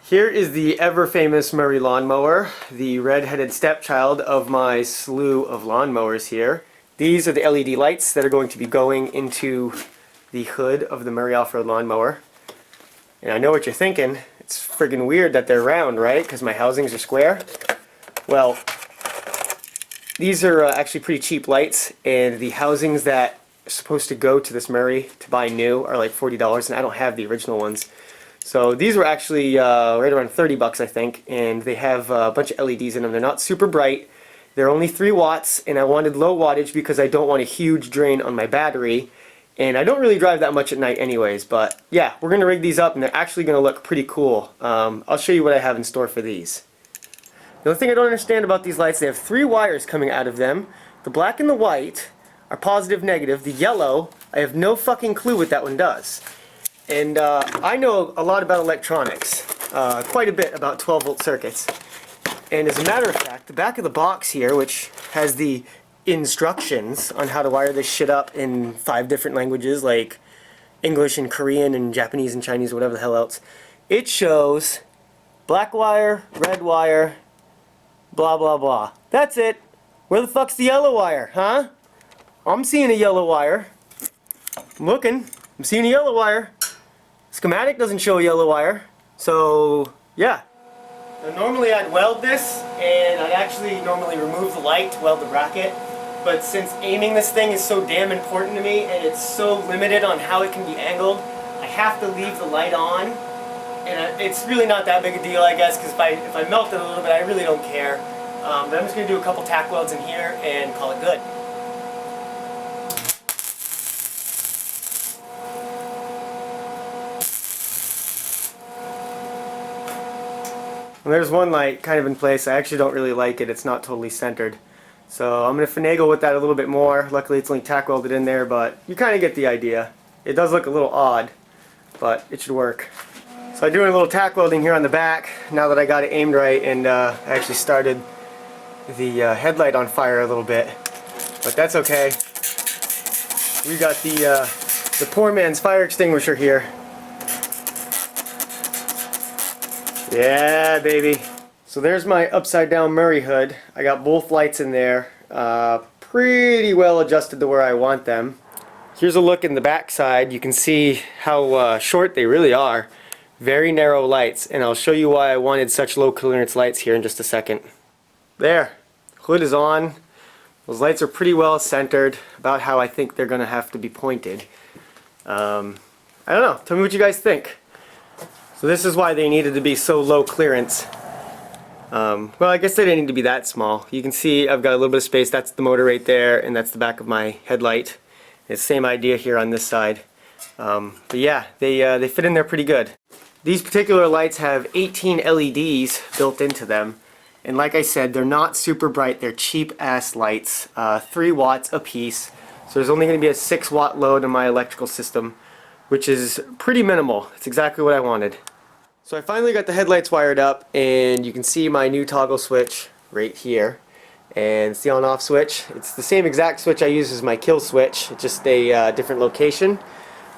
Here is the ever-famous Murray lawnmower, the red-headed stepchild of my slew of lawnmowers here. These are the LED lights that are going to be going into the hood of the Murray off-road lawnmower. And I know what you're thinking, it's friggin' weird that they're round, right? Because my housings are square. Well, these are actually pretty cheap lights, and the housings that are supposed to go to this Murray to buy new are like $40, and I don't have the original ones. So these were actually right around 30 bucks, I think, and they have a bunch of LEDs in them. They're not super bright. They're only 3 watts, and I wanted low wattage because I don't want a huge drain on my battery. And I don't really drive that much at night anyways, but yeah, we're going to rig these up, and they're actually going to look pretty cool. I'll show you what I have in store for these. The only thing I don't understand about these lights, they have 3 wires coming out of them. The black and the white are positive, negative. The yellow, I have no fucking clue what that one does. And I know a lot about electronics, quite a bit about 12-volt circuits. And as a matter of fact, the back of the box here, which has the instructions on how to wire this shit up in 5 different languages, like English and Korean and Japanese and Chinese, whatever the hell else, it shows black wire, red wire, blah blah blah. That's it. Where the fuck's the yellow wire, huh? I'm seeing a yellow wire. I'm looking. I'm seeing a yellow wire. Schematic doesn't show a yellow wire, so yeah. Now, normally I'd weld this, and I'd actually normally remove the light to weld the bracket, but since aiming this thing is so damn important to me, and it's so limited on how it can be angled, I have to leave the light on, and it's really not that big a deal, I guess, because if I melt it a little bit, I really don't care. But I'm just going to do a couple tack welds in here and call it good. And there's one light kind of in place. I actually don't really like it. It's not totally centered. So I'm going to finagle with that a little bit more. Luckily it's only tack welded in there, but you kind of get the idea. It does look a little odd, but it should work. So I'm doing a little tack welding here on the back now that I got it aimed right, and I actually started the headlight on fire a little bit. But that's okay. We got the poor man's fire extinguisher here. Yeah, baby. So there's my upside down Murray hood. I got both lights in there, pretty well adjusted to where I want them. Here's a look in the back side. You can see how short they really are. Very narrow lights, and I'll show you why I wanted such low clearance lights here in just a second. There, hood is on. Those lights are pretty well centered, about how I think they're gonna have to be pointed. I don't know, tell me what you guys think. So this is why they needed to be so low clearance. Well, I guess they didn't need to be that small. You can see I've got a little bit of space. That's the motor right there, and that's the back of my headlight. It's the same idea here on this side. But yeah, they fit in there pretty good. These particular lights have 18 LEDs built into them. And like I said, they're not super bright. They're cheap-ass lights, 3 watts a piece. So there's only going to be a 6-watt load in my electrical system, which is pretty minimal. It's exactly what I wanted. So I finally got the headlights wired up, and you can see my new toggle switch right here. And it's the on-off switch. It's the same exact switch I use as my kill switch, it's just a different location.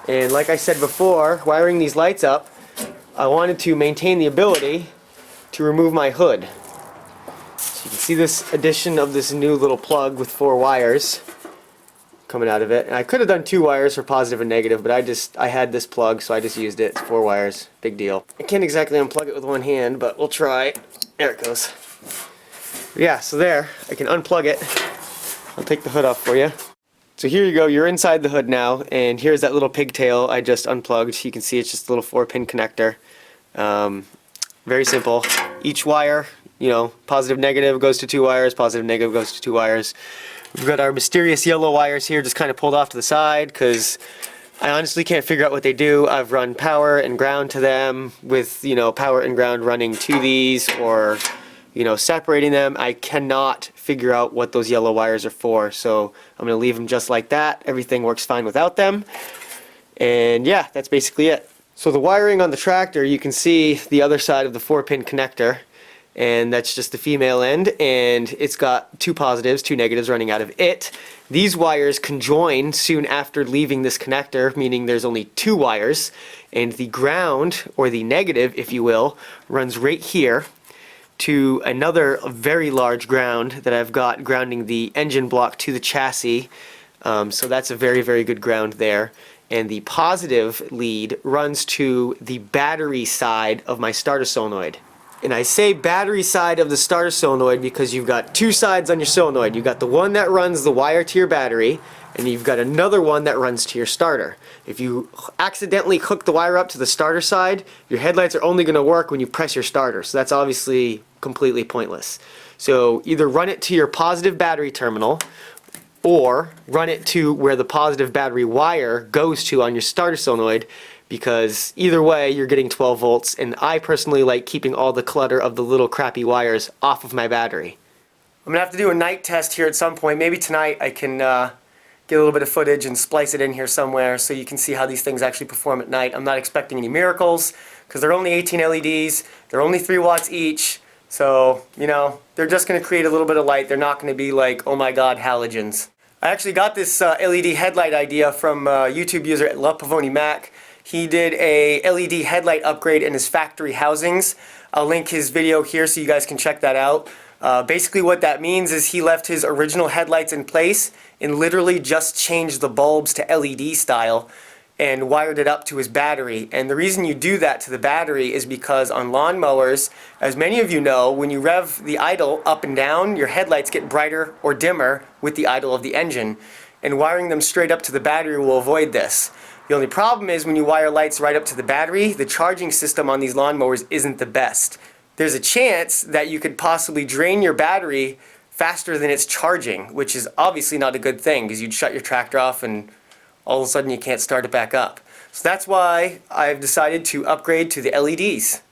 And like I said before, wiring these lights up, I wanted to maintain the ability to remove my hood. So you can see this addition of this new little plug with 4 wires coming out of it. And I could have done 2 wires for positive and negative, but I had this plug, so I just used it. It's 4 wires, big deal. I can't exactly unplug it with one hand, but we'll try. There it goes. Yeah, so there, I can unplug it. I'll take the hood off for you. So here you go, you're inside the hood now, and here's that little pigtail I just unplugged. You can see it's just a little 4-pin connector. Very simple. Each wire, you know, positive, negative goes to 2 wires, positive, negative goes to 2 wires. We've got our mysterious yellow wires here just kind of pulled off to the side because I honestly can't figure out what they do. I've run power and ground to them with, you know, power and ground running to these, or, you know, separating them. I cannot figure out what those yellow wires are for, so I'm going to leave them just like that. Everything works fine without them. And yeah, that's basically it. So the wiring on the tractor, you can see the other side of the 4-pin connector. and that's just the female end, and it's got 2 positives, 2 negatives running out of it. These wires conjoin soon after leaving this connector, meaning there's only 2 wires, and the ground, or the negative if you will, runs right here to another very large ground that I've got grounding the engine block to the chassis. So that's a very, very good ground there. And the positive lead runs to the battery side of my starter solenoid. And I say battery side of the starter solenoid because you've got 2 sides on your solenoid. You've got the one that runs the wire to your battery, and you've got another one that runs to your starter. If you accidentally hook the wire up to the starter side, your headlights are only going to work when you press your starter. So that's obviously completely pointless. So either run it to your positive battery terminal, or run it to where the positive battery wire goes to on your starter solenoid, because either way you're getting 12 volts, and I personally like keeping all the clutter of the little crappy wires off of my battery. I'm gonna have to do a night test here at some point. Maybe tonight I can get a little bit of footage and splice it in here somewhere so you can see how these things actually perform at night. I'm not expecting any miracles because they're only 18 LEDs, they're only 3 watts each, so you know, they're just going to create a little bit of light. They're not going to be like, oh my god, halogens. I actually got this LED headlight idea from YouTube user at LaPavoniMac. He did a LED headlight upgrade in his factory housings. I'll link his video here so you guys can check that out. Basically what that means is he left his original headlights in place and literally just changed the bulbs to LED style and wired it up to his battery. And the reason you do that to the battery is because on lawn mowers, as many of you know, when you rev the idle up and down, your headlights get brighter or dimmer with the idle of the engine. And wiring them straight up to the battery will avoid this. The only problem is when you wire lights right up to the battery, the charging system on these lawnmowers isn't the best. There's a chance that you could possibly drain your battery faster than it's charging, which is obviously not a good thing because you'd shut your tractor off and all of a sudden you can't start it back up. So that's why I've decided to upgrade to the LEDs.